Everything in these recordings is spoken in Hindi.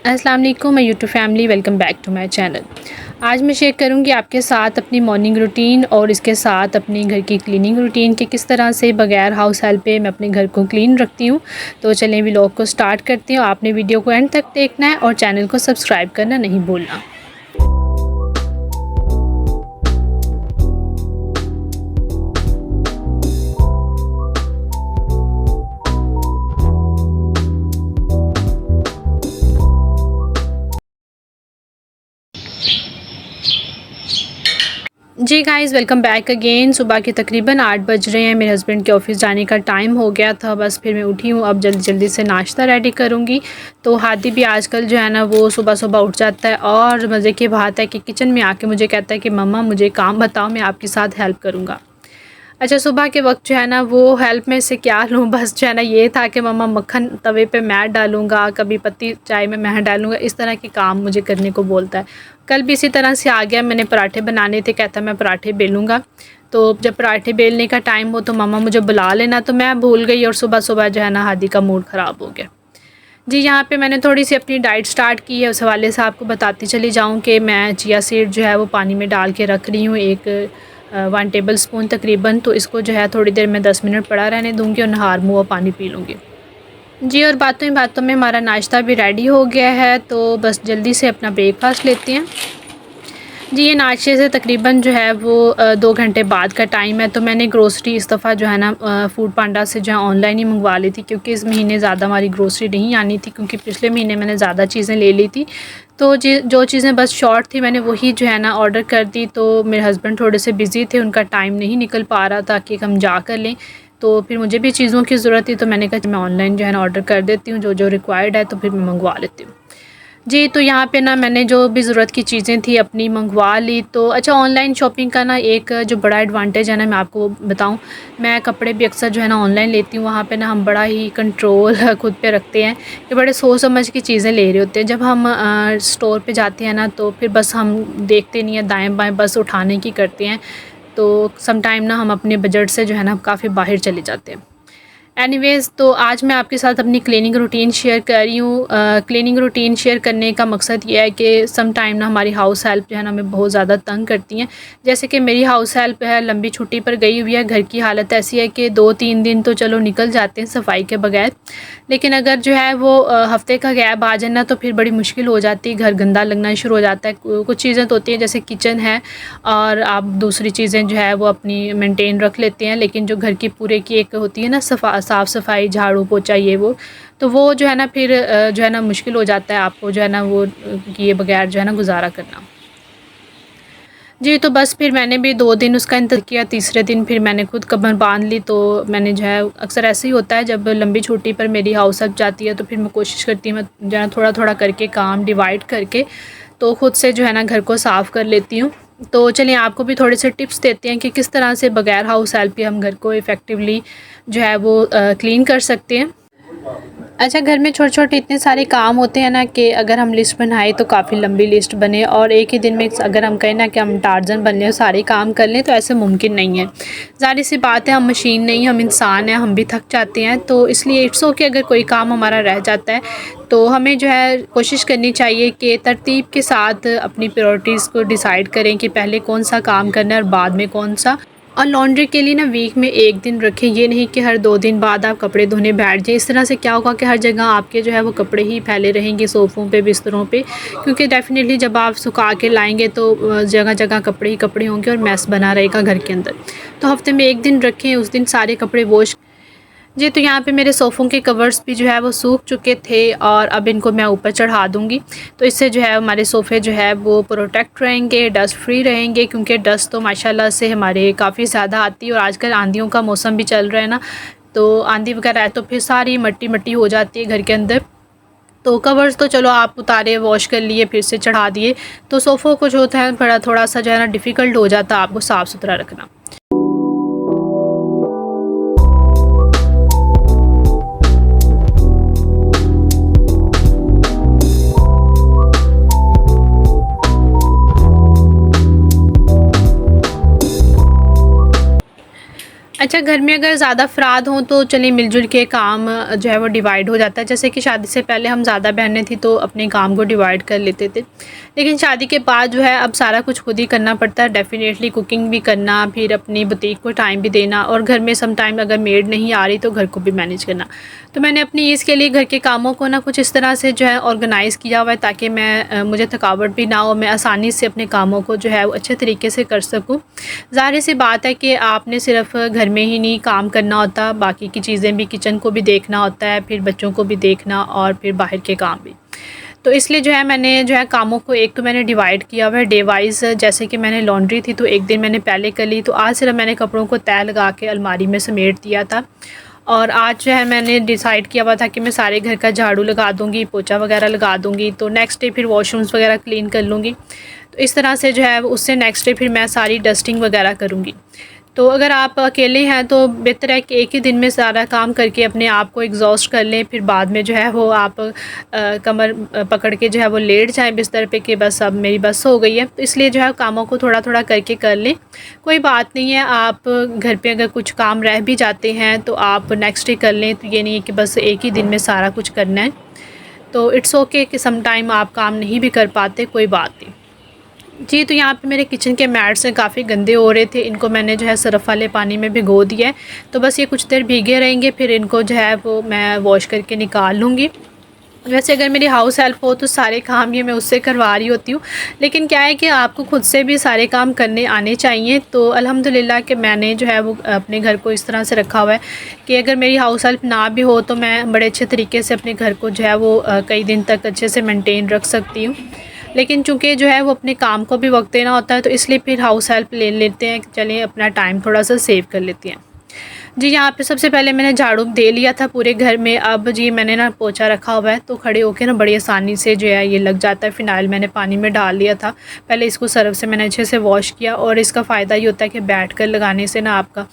अस्सलाम वालेकुम, मैं YouTube family, welcome back to my channel. आज मैं शेयर करूंगी आपके साथ अपनी मॉर्निंग रूटीन और इसके साथ अपनी घर की क्लीनिंग रूटीन कि किस तरह से बगैर हाउस हेल्प पे मैं अपने घर को क्लीन रखती हूँ। तो चलें व्लॉग को स्टार्ट करती हूँ। आपने वीडियो को एंड तक देखना है और चैनल को सब्सक्राइब करना नहीं भूलना। जी गाइज़, वेलकम बैक अगेन। सुबह के तकरीबन 8 बज रहे हैं। मेरे हस्बैंड के ऑफ़िस जाने का टाइम हो गया था। बस फिर मैं उठी हूँ, अब जल्दी जल्दी से नाश्ता रेडी करूँगी। तो हादी भी आजकल जो है ना वो सुबह सुबह उठ जाता है और मज़े की बात है कि किचन में आके मुझे कहता है कि मम्मा मुझे काम बताओ, मैं आपके साथ हेल्प करूँगा। अच्छा, सुबह के वक्त जो है ना वो हेल्प में से क्या लूँ, बस जो है ना ये था कि मम्मा मक्खन तवे पे मैं डालूँगा, कभी पत्ती चाय में मैं डालूँगा, इस तरह के काम मुझे करने को बोलता है। कल भी इसी तरह से आ गया, मैंने पराठे बनाने थे, कहता मैं पराठे बेलूँगा। तो जब पराठे बेलने का टाइम हो तो मम्मा मुझे बुला लेना, तो मैं भूल गई और सुबह सुबह जो है ना हादी का मूड ख़राब हो गया। जी, यहाँ पे मैंने थोड़ी-सी अपनी डाइट स्टार्ट की है, उस हवाले से आपको बताती चली जाऊँ कि मैं चिया सीड जो है वो पानी में डाल के रख रही हूँ, 1 टेबल स्पून तकरीबन। तो इसको जो है थोड़ी देर मैं 10 मिनट पड़ा रहने दूँगी और नहार मुँह पानी पी लूँगी। जी, और बातों ही बातों में हमारा नाश्ता भी रेडी हो गया है, तो बस जल्दी से अपना ब्रेकफ़ास्ट लेते हैं। जी, ये नाश्ते से तकरीबन जो है वो 2 घंटे बाद का टाइम है। तो मैंने ग्रोसरी इस दफ़ा जो है ना फूड पांडा से जो है ऑनलाइन ही मंगवा ली थी, क्योंकि इस महीने ज़्यादा हमारी ग्रोसरी नहीं आनी थी, क्योंकि पिछले महीने मैंने ज़्यादा चीज़ें ले ली थी। तो जो चीज़ें बस शॉर्ट थी मैंने वही जो है ना ऑर्डर कर दी। तो मेरे हस्बैंड थोड़े से बिज़ी थे, उनका टाइम नहीं निकल पा रहा था कि हम जा कर लें। तो फिर मुझे भी चीज़ों की ज़रूरत थी, तो मैंने कहा मैं ऑनलाइन जो है ना ऑर्डर कर देती हूँ, जो रिक्वायर्ड है तो फिर मैं मंगवा लेती हूँ। जी, तो यहाँ पे ना मैंने जो भी ज़रूरत की चीज़ें थी अपनी मंगवा ली। तो अच्छा, ऑनलाइन शॉपिंग का ना एक जो बड़ा एडवांटेज है ना, मैं आपको बताऊँ, मैं कपड़े भी अक्सर जो है ना ऑनलाइन लेती हूँ। वहाँ पे ना हम बड़ा ही कंट्रोल खुद पे रखते हैं कि बड़े सोच समझ के चीज़ें ले रहे होते हैं। जब हम स्टोर पे जाते हैं ना तो फिर बस हम देखते नहीं हैं दाएँ-बाएँ, बस उठाने की करते हैं। तो सम टाइम ना हम अपने बजट से जो है ना काफ़ी बाहर चले जाते हैं। एनीवेज़, तो आज मैं आपके साथ अपनी क्लीनिंग रूटीन शेयर कर रही हूँ। क्लीनिंग रूटीन शेयर करने का मकसद ये है कि सम टाइम ना हमारी हाउस हेल्प जो है ना हमें बहुत ज़्यादा तंग करती हैं। जैसे कि मेरी हाउस हेल्प है, लंबी छुट्टी पर गई हुई है। घर की हालत ऐसी है कि 2-3 दिन तो चलो निकल जाते हैं सफाई के बगैर, लेकिन अगर जो है वो हफ़्ते का गैप आ जाए ना तो फिर बड़ी मुश्किल हो जाती है, घर गंदा लगना शुरू हो जाता है। कुछ चीज़ें तो होती हैं जैसे किचन है और आप दूसरी चीज़ें जो है वो अपनी मेंटेन रख लेते हैं, लेकिन जो घर की पूरे की एक होती है ना साफ़ सफाई, झाड़ू पोछा ये वो, तो वो जो है ना फिर जो है ना मुश्किल हो जाता है आपको जो है ना वो किए बगैर जो है ना गुज़ारा करना। जी, तो बस फिर मैंने भी 2 दिन उसका इंतज़ार किया, तीसरे दिन फिर मैंने खुद कमर बाँध ली। तो मैंने जो है अक्सर ऐसे ही होता है जब लंबी छुट्टी पर मेरी हाउस हेल्प जाती है तो फिर मैं कोशिश करती हूँ मैं जो है थोड़ा-थोड़ा करके काम डिवाइड करके तो खुद से जो है ना घर को साफ़ कर लेती हूँ। तो चलिए आपको भी थोड़े से टिप्स देते हैं कि किस तरह से बगैर हाउस हेल्प के हम घर को इफ़ेक्टिवली जो है वो क्लीन कर सकते हैं। अच्छा, घर में छोटे-छोटे इतने सारे काम होते हैं ना कि अगर हम लिस्ट बनाएँ तो काफ़ी लंबी लिस्ट बने, और एक ही दिन में अगर हम कहें ना कि हम टार्ज़न बन लें और सारे काम कर लें तो ऐसे मुमकिन नहीं है। ज़ाहिर-सी बात है, हम मशीन नहीं, हम इंसान हैं, हम भी थक जाते हैं। तो इसलिए इट्स ओके अगर कोई काम हमारा रह जाता है, तो हमें जो है कोशिश करनी चाहिए कि तरतीब के साथ अपनी प्रायोरिटीज़ को डिसाइड करें कि पहले कौन-सा काम करना है और बाद में कौन-सा। और लॉन्ड्री के लिए ना वीक में 1 दिन रखें, ये नहीं कि हर 2 दिन बाद आप कपड़े धोने बैठ जाएँ। इस तरह से क्या होगा कि हर जगह आपके जो है वो कपड़े ही फैले रहेंगे, सोफ़ों पे, बिस्तरों पे, क्योंकि डेफ़िनेटली जब आप सुखा के लाएँगे तो जगह-जगह कपड़े ही कपड़े होंगे और मैस बना रहेगा घर के अंदर। तो हफ़्ते में 1 दिन रखें, उस दिन सारे कपड़े वॉश। जी, तो यहाँ पे मेरे सोफ़ों के कवर्स भी जो है वो सूख चुके थे और अब इनको मैं ऊपर चढ़ा दूँगी। तो इससे जो है हमारे सोफ़े जो है वो प्रोटेक्ट रहेंगे, डस्ट फ्री रहेंगे, क्योंकि डस्ट तो माशाल्लाह से हमारे काफ़ी ज़्यादा आती है और आजकल आंधियों का मौसम भी चल रहा है ना, तो आंधी वगैरह है तो फिर सारी मट्टी-मट्टी हो जाती है घर के अंदर। तो कवर्स तो चलो आप उतारे, वॉश कर लिए, फिर से चढ़ा दिए, तो सोफ़ों को जो होता है बड़ा थोड़ा-सा जो है ना डिफ़िकल्ट हो जाता है आपको साफ़-सुथरा रखना। अच्छा, घर में अगर ज़्यादा अफराद हों तो चलिए मिलजुल के काम जो है वो डिवाइड हो जाता है। जैसे कि शादी से पहले हम ज़्यादा बहनें थी तो अपने काम को डिवाइड कर लेते थे, लेकिन शादी के बाद जो है अब सारा कुछ खुद ही करना पड़ता है। डेफ़िनेटली कुकिंग भी करना, फिर अपनी बुटीक को टाइम भी देना, और घर में सम टाइम अगर मेड नहीं आ रही तो घर को भी मैनेज करना। तो मैंने अपनी ईज़ के लिए घर के कामों को ना कुछ इस तरह से जो है ऑर्गेनाइज़ किया हुआ है ताकि मुझे थकावट भी ना हो, मैं आसानी से अपने कामों को जो है वो अच्छे तरीके से कर सकूँ। ज़ाहिर सी बात है कि आपने सिर्फ़ घर में ही नहीं काम करना होता, बाकी की चीज़ें भी, किचन को भी देखना होता है, फिर बच्चों को भी देखना और फिर बाहर के काम भी। तो इसलिए जो है मैंने जो है कामों को एक तो मैंने डिवाइड किया हुआ है डे वाइज़। जैसे कि मैंने लॉन्ड्री थी तो एक दिन मैंने पहले कर ली, तो आज सिर्फ मैंने कपड़ों को तह लगा के अलमारी में समेट दिया था। और आज जो है मैंने डिसाइड किया हुआ था कि मैं सारे घर का झाड़ू लगा दूँगी, पोछा वगैरह लगा दूँगी, तो नेक्स्ट डे फिर वॉशरूम्स वगैरह क्लीन कर लूँगी। तो इस तरह से जो है उससे नेक्स्ट डे फिर मैं सारी डस्टिंग वगैरह करूँगी। तो अगर आप अकेले हैं तो बेहतर है कि एक ही दिन में सारा काम करके अपने आप को एग्ज़ॉस्ट कर लें, फिर बाद में जो है वो आप कमर पकड़ के जो है वो लेट जाएँ बिस्तर पे कि बस अब मेरी बस हो गई है। तो इसलिए जो है कामों को थोड़ा-थोड़ा करके कर लें, कोई बात नहीं है। आप घर पे अगर कुछ काम रह भी जाते हैं तो आप नेक्स्ट डे कर लें, तो ये नहीं है कि बस एक ही दिन में सारा कुछ करना है। तो इट्स ओके कि सम टाइम आप काम नहीं भी कर पाते, कोई बात नहीं। जी, तो यहाँ पे मेरे किचन के मैट्स काफ़ी गंदे हो रहे थे, इनको मैंने जो है सरफ़ वाले पानी में भिगो दिया है। तो बस ये कुछ देर भीगे रहेंगे, फिर इनको जो है वो मैं वॉश करके निकाल लूँगी। वैसे अगर मेरी हाउस हेल्प हो तो सारे काम ये मैं उससे करवा रही होती हूँ, लेकिन क्या है कि आपको खुद से भी सारे काम करने आने चाहिए। तो अल्हम्दुलिल्लाह कि मैंने जो है वो अपने घर को इस तरह से रखा हुआ है कि अगर मेरी हाउस हेल्प ना भी हो तो मैं बड़े अच्छे तरीके से अपने घर को जो है वो कई दिन तक अच्छे से मेंटेन रख सकती हूँ। लेकिन चूँकि जो है वो अपने काम को भी वक़्त देना होता है, तो इसलिए फिर हाउस हेल्प ले लेते हैं कि चलिए अपना टाइम थोड़ा-सा सेव कर लेते हैं। जी, यहाँ पे सबसे पहले मैंने झाड़ू दे लिया था पूरे घर में। अब जी मैंने ना पोछा रखा हुआ है तो खड़े होके ना बड़ी आसानी से जो है ये लग जाता है। फ़िनाइल मैंने पानी में डाल लिया था। पहले इसको सर्फ़ से मैंने अच्छे से वॉश किया, और इसका फ़ायदा ये होता है कि बैठकर लगाने से ना आपका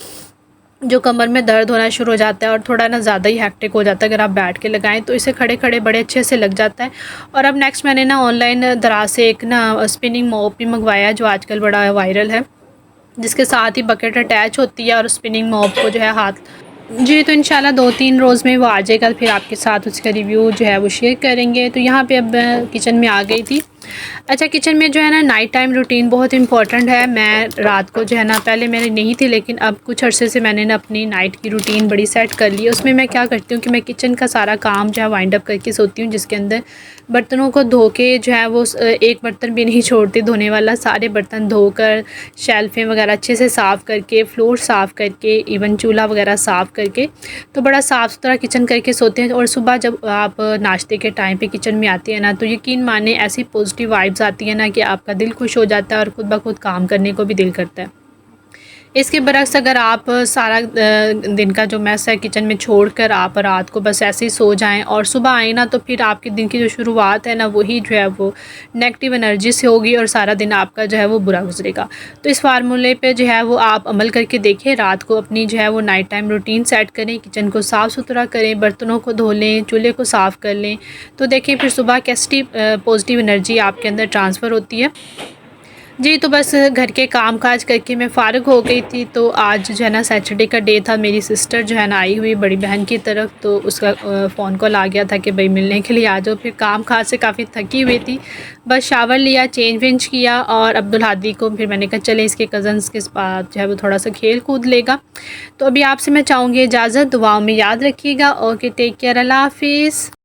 जो कमर में दर्द होना शुरू हो जाता है और थोड़ा ना ज़्यादा ही हेक्टिक हो जाता है अगर आप बैठ के लगाएं, तो इसे खड़े-खड़े बड़े अच्छे से लग जाता है। और अब नेक्स्ट मैंने ना ऑनलाइन दराज से एक ना स्पिनिंग मॉप भी मंगवाया जो आजकल बड़ा वायरल है, जिसके साथ ही बकेट अटैच होती है और स्पिनिंग मॉप को जो है हाथ। जी, तो इंशाल्लाह 2-3 रोज़ में वो आ जाएगा, फिर आपके साथ उसका रिव्यू जो है वो शेयर करेंगे। तो यहाँ पे अब किचन में आ गई थी। अच्छा, किचन में जो है ना नाइट टाइम रूटीन बहुत इम्पोर्टेंट है। मैं रात को जो है ना, पहले मेरी नहीं थी लेकिन अब कुछ अरसे से मैंने ना अपनी नाइट की रूटीन बड़ी सेट कर ली है। उसमें मैं क्या करती हूँ कि मैं किचन का सारा काम जो है वाइंड अप करके सोती हूँ, जिसके अंदर बर्तनों को धो के जो है वो एक बर्तन भी नहीं छोड़ती धोने वाला। सारे बर्तन धोकर शेल्फ़ें वगैरह अच्छे से साफ़ करके, फ्लोर साफ़ करके, इवन चूल्हा वगैरह साफ़ करके, तो बड़ा साफ़ सुथरा किचन करके सोते हैं। और सुबह जब आप नाश्ते के टाइम पे किचन में आती हैं ना, तो यकीन माने ऐसी पॉजिटिव वाइब्स आती है ना कि आपका दिल खुश हो जाता है और खुद ब खुद काम करने को भी दिल करता है। इसके बरक्स अगर आप सारा दिन का जो मैस है किचन में छोड़कर आप रात को बस ऐसे ही सो जाएं और सुबह आए ना, तो फिर आपके दिन की जो शुरुआत है ना वही जो है वो नेगेटिव एनर्जी से होगी और सारा दिन आपका जो है वो बुरा गुजरेगा। तो इस फार्मूले पे जो है वो आप अमल करके देखें। रात को अपनी जो है वो नाइट टाइम रूटीन सेट करें, किचन को साफ़ सुथरा करें, बर्तनों को धो लें, चूल्हे को साफ़ कर लें, तो देखें फिर सुबह कैसी पॉजिटिव एनर्जी आपके अंदर ट्रांसफ़र होती है। जी, तो बस घर के काम-काज करके मैं फ़ारिग हो गई थी। तो आज जो है ना सैटरडे का डे था, मेरी सिस्टर जो है ना आई हुई बड़ी बहन की तरफ, तो उसका फ़ोन कॉल आ गया था कि भई मिलने के लिए आ जाओ। फिर काम-काज से काफ़ी थकी हुई थी, बस शावर लिया, चेंज-वेंज किया, और अब्दुल हादी को फिर मैंने कहा चलें इसके कज़न्स के साथ जो है वो थोड़ा-सा खेल-कूद लेगा। तो अभी आपसे मैं चाहूँगी इजाज़त, दुआओं में याद रखिएगा। ओके, टेक केयर, अल्लाह हाफ़िज़।